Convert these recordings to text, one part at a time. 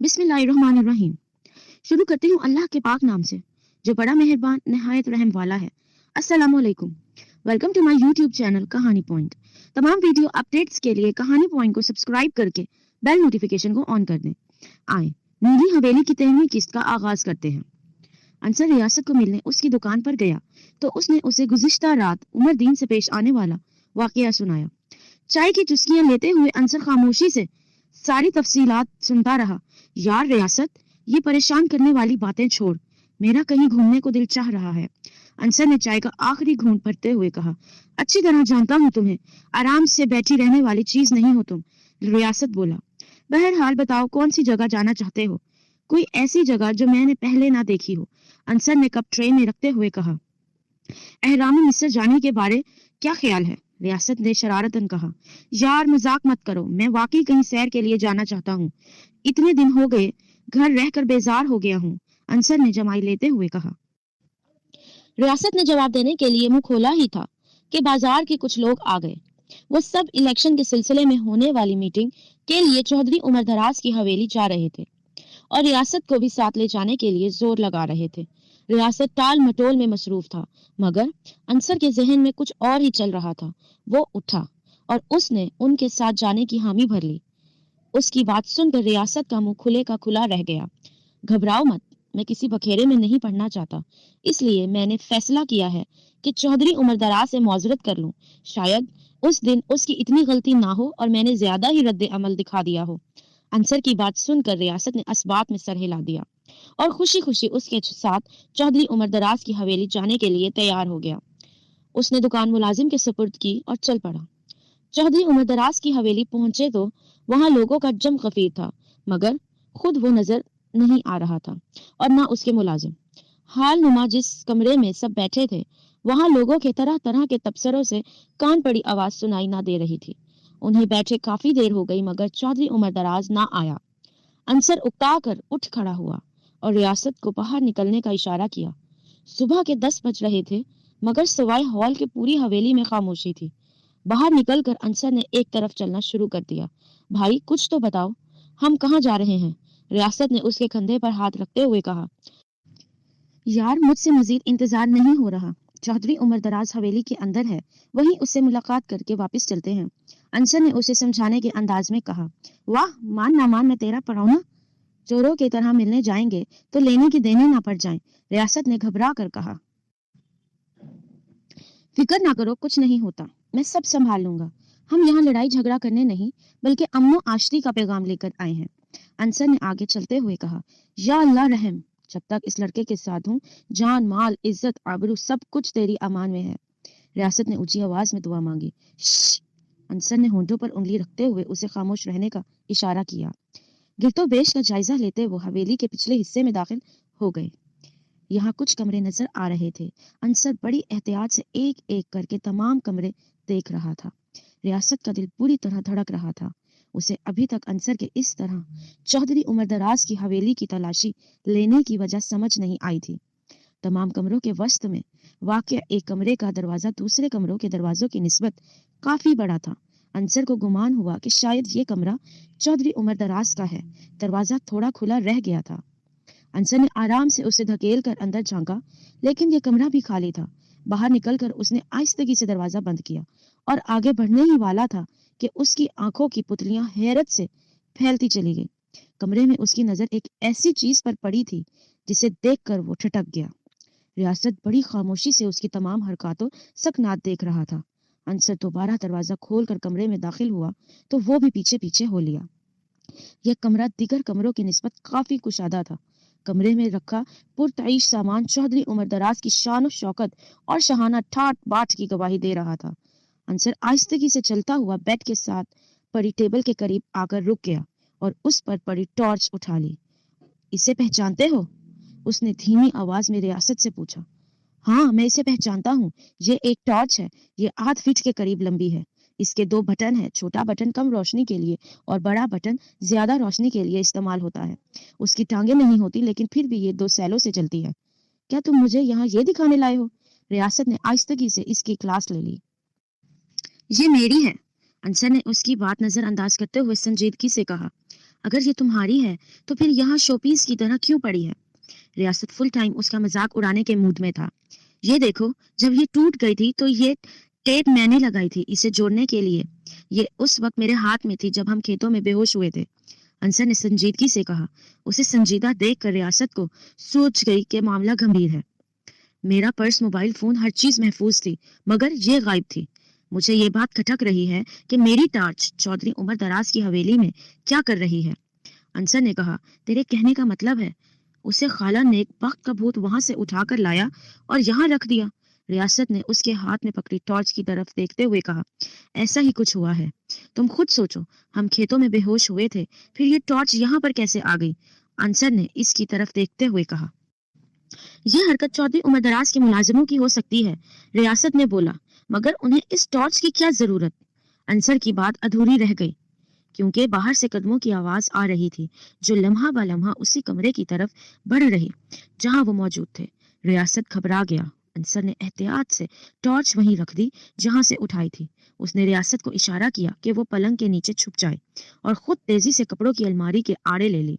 बिस्मिल्लाहिर्रहमानिर्रहीम। शुरू करती हूँ अल्लाह के पाक नाम से, जो बड़ा मेहरबान निहायत रहम वाला है। अस्सलामु अलैकुम। Welcome to my YouTube channel Kahani point. तमाम वीडियो अपडेट्स के लिए कहानी पॉइंट को सब्सक्राइब करके बेल नोटिफिकेशन को ऑन कर दें। आए नीली हवेली की 13वीं किस्त का आगाज करते हैं। अंसर रियासत को मिलने उसकी दुकान पर गया तो उसने उसे गुज़िश्ता रात उमर दीन से पेश आने वाला वाकया सुनाया। चाय की चुस्कियां लेते हुए अंसर खामोशी से सारी तफसीलात सुनता रहा। यार रियासत, ये परेशान करने वाली बातें छोड़, मेरा कहीं घूमने को दिल चाह रहा है। अंसर ने चाय का आखिरी घूंट भरते हुए कहा। अच्छी तरह जानता हूँ तुम्हें, आराम से बैठी रहने वाली चीज नहीं हो तुम। रियासत बोला। बहरहाल बताओ कौन सी जगह जाना चाहते हो? कोई ऐसी जगह जो मैंने पहले ना देखी हो। अंसर ने कप ट्रे में रखते हुए कहा। एहराम मिस्र जाने के बारे क्या ख्याल है? रियासत ने शरारतन कहा। यार मजाक मत करो, मैं वाकई कहीं सैर के लिए जाना चाहता हूँ। इतने दिन हो गए, घर रहकर बेजार हो गया हूँ। अंसर ने जमाई लेते हुए कहा। रियासत ने जवाब देने के लिए मुंह खोला ही था कि बाजार के कुछ लोग आ गए। वो सब इलेक्शन के सिलसिले में होने वाली मीटिंग के लिए चौधरी उमर दराज की हवेली जा रहे थे और रियासत को भी साथ ले जाने के लिए जोर लगा रहे थे। रियासत टाल मटोल में मसरूफ था, मगर अंसर के जहन में कुछ और ही चल रहा था। वो उठा और उसने उनके साथ जाने की हामी भर ली। उसकी बात सुनकर रियासत का मुंह खुले का खुला रह गया। घबराओ मत, मैं किसी बखेरे में नहीं पड़ना चाहता, इसलिए मैंने फैसला किया है कि चौधरी उमर दराज से मौजरत कर लूं। शायद उस दिन उसकी इतनी गलती ना हो और मैंने ज्यादा ही रद्द अमल दिखा दिया हो। अंसर की बात सुनकर रियासत ने असबात में सर हिला दिया और खुशी खुशी उसके साथ चौधरी उमर दराज की हवेली जाने के लिए तैयार हो गया। उसने दुकान मुलाजिम के सुपुर्द की और चल पड़ा। चौधरी उमर दराज की हवेली पहुंचे तो वहां लोगों का जम गफीर था, मगर खुद वो नजर नहीं आ रहा था और ना उसके मुलाजिम। हाल नुमा जिस कमरे में सब बैठे थे, वहां लोगों के तरह तरह के तबसरों से कान पड़ी आवाज सुनाई ना दे रही थी। उन्हें बैठे काफी देर हो गई, मगर चौधरी उमर दराज ना आया। अंसर उकता कर उठ खड़ा हुआ और रियासत को बाहर निकलने का इशारा किया। सुबह के 10 बज रहे थे, मगर सवाई हॉल के पूरी हवेली में खामोशी थी। बाहर निकलकर अंसर ने एक तरफ चलना शुरू कर दिया। भाई कुछ तो बताओ, हम कहाँ जा रहे हैं? रियासत ने उसके कंधे पर हाथ रखते हुए कहा। यार मुझसे मजीद इंतजार नहीं हो रहा। चौधरी उमर दराज हवेली के अंदर है, वहीं उससे मुलाकात करके वापस चलते हैं। अंसर ने उसे समझाने के अंदाज में कहा। वाह, मान ना मान मैं तेरा पड़ौना। चोरों की तरह मिलने जाएंगे तो लेने की देने ना पड़ जाए। रियासत ने घबरा कर कहा। फिक्र ना करो, कुछ नहीं होता, मैं सब संभाल लूंगा। हम यहाँ लड़ाई झगड़ा करने नहीं, बल्कि अमनो आश्री का पैगाम लेकर आए हैं। अंसर ने आगे चलते हुए कहा। या अल्लाह रहम, जब तक इस लड़के के साथ हूँ, जान माल इज्जत आबरू सब कुछ तेरी अमान में है। रियासत ने ऊंची आवाज में दुआ मांगी। अंसर ने होंठों पर उंगली रखते हुए उसे खामोश रहने का इशारा किया। गिरतोबेश का जायजा लेते वो हवेली के पिछले हिस्से में दाखिल हो गए। यहाँ कुछ कमरे नजर आ रहे थे। अंसर बड़ी एहतियात से एक एक करके तमाम कमरे देख रहा था। रियासत का दिल पूरी तरह धड़क रहा था। उसे अभी तक अंसर के इस तरह चौधरी उमर दराज की हवेली की तलाशी लेने की वजह समझ नहीं आई थी। तमाम कमरों के वस्त में वाक़या एक कमरे का दरवाजा दूसरे कमरों के दरवाजों की निस्बत काफी बड़ा था। अंसर को गुमान हुआ कि शायद ये कमरा चौधरी उमर दराज का है। दरवाजा थोड़ा खुला रह गया था। अंसर ने आराम से उसे धकेल कर अंदर झांका, लेकिन यह कमरा भी खाली था। बाहर निकलकर उसने आहिस्तगी से दरवाजा बंद किया और आगे बढ़ने ही वाला था कि उसकी आंखों की पुतलियां हैरत से फैलती चली गई। कमरे में उसकी नजर एक ऐसी चीज पर पड़ी थी जिसे देखकर वो ठिठक गया। रियासत बड़ी खामोशी से उसकी तमाम हरकतों सकनात देख रहा था। अंसर दोबारा दरवाजा खोलकर कमरे में दाखिल हुआ तो वो भी पीछे पीछे हो लिया। यह कमरा दीगर कमरों की निस्बत काफी कुशादा था। कमरे में रखा पुरतईश सामान चौधरी उमर दराज की शान शौकत और शहाना ठाट बाट की गवाही दे रहा था। अंसर आहिस्तगी से चलता हुआ बेड के साथ पड़ी टेबल के करीब आकर रुक गया और उस पर पड़ी टॉर्च उठा ली। इसे पहचानते हो? उसने धीमी आवाज में रियासत से पूछा। हाँ, मैं इसे पहचानता हूँ। ये एक टॉर्च है। ये 8 फीट के करीब लंबी है। इसके 2 बटन हैं। छोटा बटन कम रोशनी के लिए और बड़ा बटन ज्यादा रोशनी के लिए इस्तेमाल होता है। उसकी टांगे नहीं होती, लेकिन फिर भी ये 2 सैलों से चलती है। क्या तुम मुझे यहाँ ये दिखाने लाए हो? रियासत ने आहिस्तगी से इसकी क्लास ले ली। ये मेरी है। अंसर ने उसकी बात नजरअंदाज करते हुए संजीदगी से कहा। अगर ये तुम्हारी है तो फिर यहाँ शोपीस की तरह क्यों पड़ी है? रियासत फुल टाइम उसका मजाक उड़ाने के मूड में था। ये देखो, जब ये टूट गई थी तो ये टेप मैंने लगाई थी इसे जोड़ने के लिए। ये उस वक्त मेरे हाथ में थी जब हम खेतों में बेहोश हुए थे, अंसर ने संजीदगी से कहा। उसे संजीदा देखकर रियासत को सोच गई कि मामला गंभीर है। मेरा पर्स, मोबाइल फोन, हर चीज महफूज थी, मगर ये गायब थी। मुझे ये बात खटक रही है कि मेरी टार्च चौधरी उमर दराज की हवेली में क्या कर रही है? अंसर ने कहा, तेरे कहने का मतलब है उसे खाला ने एक वक्त का भूत वहां से उठाकर लाया और यहाँ रख दिया? रियासत ने उसके हाथ में पकड़ी टॉर्च की तरफ देखते हुए कहा, ऐसा ही कुछ हुआ है। तुम खुद सोचो, हम खेतों में बेहोश हुए थे, फिर ये टॉर्च यहाँ पर कैसे आ गई? अंसर ने इसकी तरफ देखते हुए कहा। यह हरकत चौधरी उमर दराज के मुलाजिमों की हो सकती है, रियासत ने बोला, मगर उन्हें इस टॉर्च की क्या जरूरत? अंसर की बात अधूरी रह गई, क्योंकि बाहर से कदमों की आवाज आ रही थी जो लम्हा ब लम्हा उसी कमरे की तरफ बढ़ रही जहां वो मौजूद थे। रियासत घबरा गया। अंसर ने एहतियात से टॉर्च वहीं रख दी जहां से उठाई थी। उसने रियासत को इशारा किया कि वो पलंग के नीचे छुप जाए और खुद तेजी से कपड़ों की अलमारी के आड़े ले ली।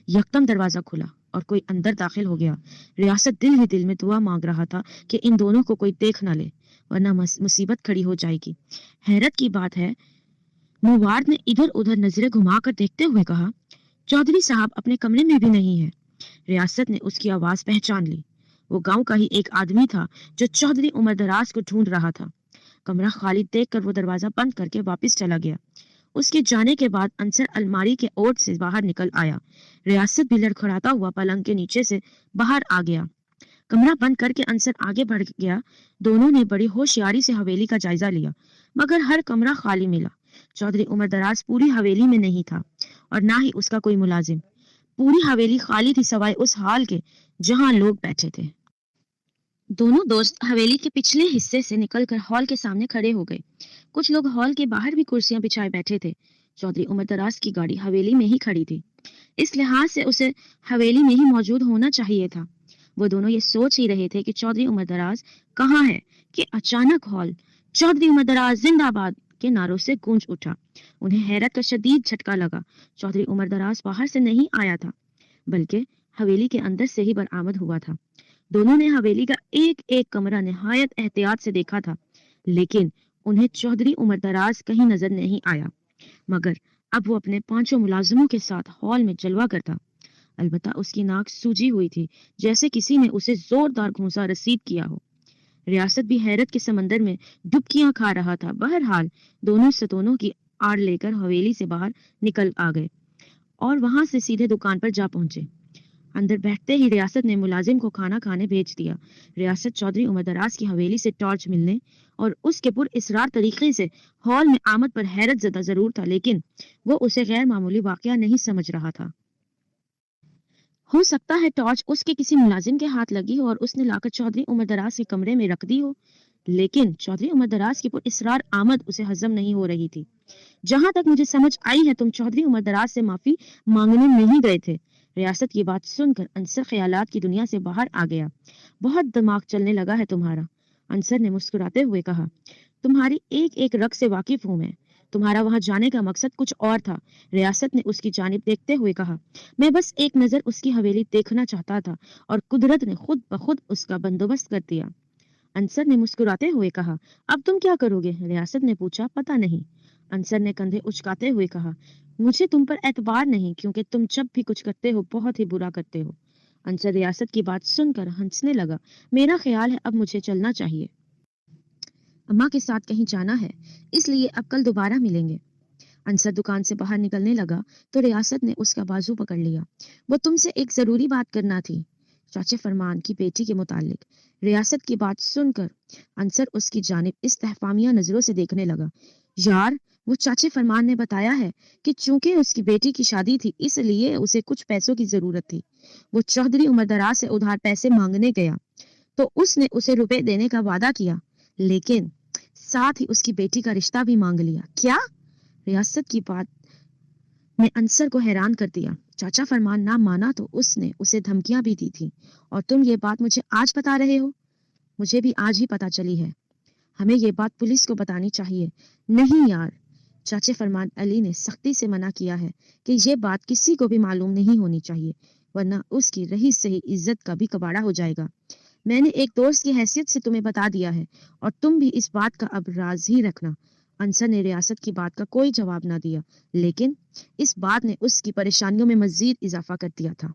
यकदम दरवाजा खुला और कोई अंदर दाखिल हो गया। रियासत दिल ही दिल में दुआ मांग रहा था कि इन दोनों को कोई देख न ले, वरना मुसीबत खड़ी हो जाएगी। हैरत की बात है, मुवार्द ने इधर उधर नजरें घुमाकर देखते हुए कहा, चौधरी साहब अपने कमरे में भी नहीं है। रियासत ने उसकी आवाज पहचान ली। वो गांव का ही एक आदमी था जो चौधरी उमर दराज को ढूंढ रहा था। कमरा खाली देखकर वो दरवाजा बंद करके वापस चला गया। उसके जाने के बाद अंसर अलमारी के ओट से बाहर निकल आया। रियासत भी लड़खड़ाता हुआ पलंग के नीचे से बाहर आ गया। कमरा बंद करके अंसर आगे बढ़ गया। दोनों ने बड़ी होशियारी से हवेली का जायजा लिया, मगर हर कमरा खाली मिला। चौधरी उमर दराज पूरी हवेली में नहीं था और ना ही उसका कोई मुलाजिम। पूरी हवेली खाली थी सिवाय उस हाल के जहां लोग बैठे थे। दोनों दोस्त हवेली के पिछले हिस्से से निकलकर हॉल के सामने खड़े हो गए। कुछ लोग हॉल के बाहर भी कुर्सियां बिछाए बैठे थे। चौधरी उमर दराज की गाड़ी हवेली में ही खड़ी थी, इस लिहाज से उसे हवेली में ही मौजूद होना चाहिए था। वो दोनों ये सोच ही रहे थे कि चौधरी उमर दराज कहाँ है कि अचानक हॉल चौधरी उमर दराज जिंदाबाद के नारों से गूंज उठा। उन्हें हैरत का शदीद झटका लगा। चौधरी उमर दराज बाहर से नहीं आया था, बल्कि हवेली के अंदर से ही बरामद हुआ था। दोनों ने हवेली का एक एक कमरा निहायत एहतियात से देखा था, लेकिन उन्हें चौधरी उमर दराज कहीं नजर नहीं आया। मगर अब वो अपने पांचों मुलाजिमों के साथ हॉल में जलवा करता। अलबत्ता उसकी नाक सूजी हुई थी, जैसे किसी ने उसे जोरदार घूंसा रसीद किया हो। रियासत भी हैरत के समंदर में डुबकियां खा रहा था। बहरहाल दोनों सतोनों की आड़ लेकर हवेली से बाहर निकल आ गए और वहां से सीधे दुकान पर जा पहुंचे। अंदर बैठते ही रियासत ने मुलाजिम को खाना खाने भेज दिया। रियासत चौधरी उमर दराज की हवेली से टॉर्च मिलने और उसके पुर इसरार तरीके से हॉल में आमद पर हैरत ज़दा जरूर था, लेकिन वो उसे गैर मामूली वाकया नहीं समझ रहा था। हो सकता है टॉर्च उसके किसी मुलाजिम के हाथ लगी हो और उसने लाकर चौधरी उमर दराज के कमरे में रख दी हो, लेकिन चौधरी उमर दराज की पुर इसरार आमद उसे हजम नहीं हो रही थी। जहां तक मुझे समझ आई है, तुम चौधरी उमर दराज से माफी मांगने नहीं गए थे। रियासत की बात सुनकर अंसर ख्यालात की दुनिया से बाहर आ गया। बहुत दिमाग चलने लगा है तुम्हारा, अंसर ने मुस्कुराते हुए कहा। तुम्हारी एक एक रग से वाकिफ हूं मैं। तुम्हारा वहां जाने का मकसद कुछ और था। रियासत ने उसकी जानिब देखते हुए कहा। मैं बस एक नजर उसकी हवेली देखना चाहता था और कुदरत ने खुद ब खुद उसका बंदोबस्त कर दिया। अंसर ने मुस्कुराते हुए कहा। अब तुम क्या करोगे? रियासत ने पूछा। पता नहीं, अंसर ने कंधे उचकाते हुए कहा। मुझे तुम पर एतबार नहीं, क्योंकि तुम जब भी कुछ करते हो बहुत ही बुरा करते हो। अंसर रियासत की बात सुनकर हंसने लगा। मेरा ख्याल है अब मुझे चलना चाहिए। अम्मा के साथ कहीं जाना है, इसलिए अब कल दोबारा मिलेंगे। अंसर दुकान से बाहर निकलने लगा तो रियासत ने उसका बाजू पकड़ लिया। वो तुमसे एक जरूरी बात करना थी, चाचे फरमान की बेटी के मुतालिक। रियासत की बात सुनकर अंसर उसकी जानिब इस्तेहफामिया नजरों से देखने लगा। यार, वो चाचे फरमान ने बताया है कि चूंकि उसकी बेटी की शादी थी, इसलिए उसे कुछ पैसों की जरूरत थी। वो चौधरी उमर दराज से उधार पैसे मांगने गया तो उसने उसे रुपए देने का वादा किया, लेकिन साथ ही उसकी बेटी का रिश्ता भी मांग लिया। क्या? रियासत की बात ने अंसर को हैरान कर दिया। चाचा फरमान ना माना तो उसने उसे धमकियां भी दी थी, और तुम ये बात मुझे आज बता रहे हो? मुझे भी आज ही पता चली है। हमें ये बात पुलिस को बतानी चाहिए। नहीं यार, چاچے فرمان علی نے سختی سے منع کیا ہے کہ یہ بات کسی کو بھی معلوم نہیں ہونی چاہیے، ورنہ اس کی رہی سہی عزت کا بھی کباڑا ہو جائے گا۔ میں نے ایک دوست کی حیثیت سے تمہیں بتا دیا ہے اور تم بھی اس بات کا اب راز ہی رکھنا۔ انصر نے ریاست کی بات کا کوئی جواب نہ دیا، لیکن اس بات نے اس کی پریشانیوں میں مزید اضافہ کر دیا تھا۔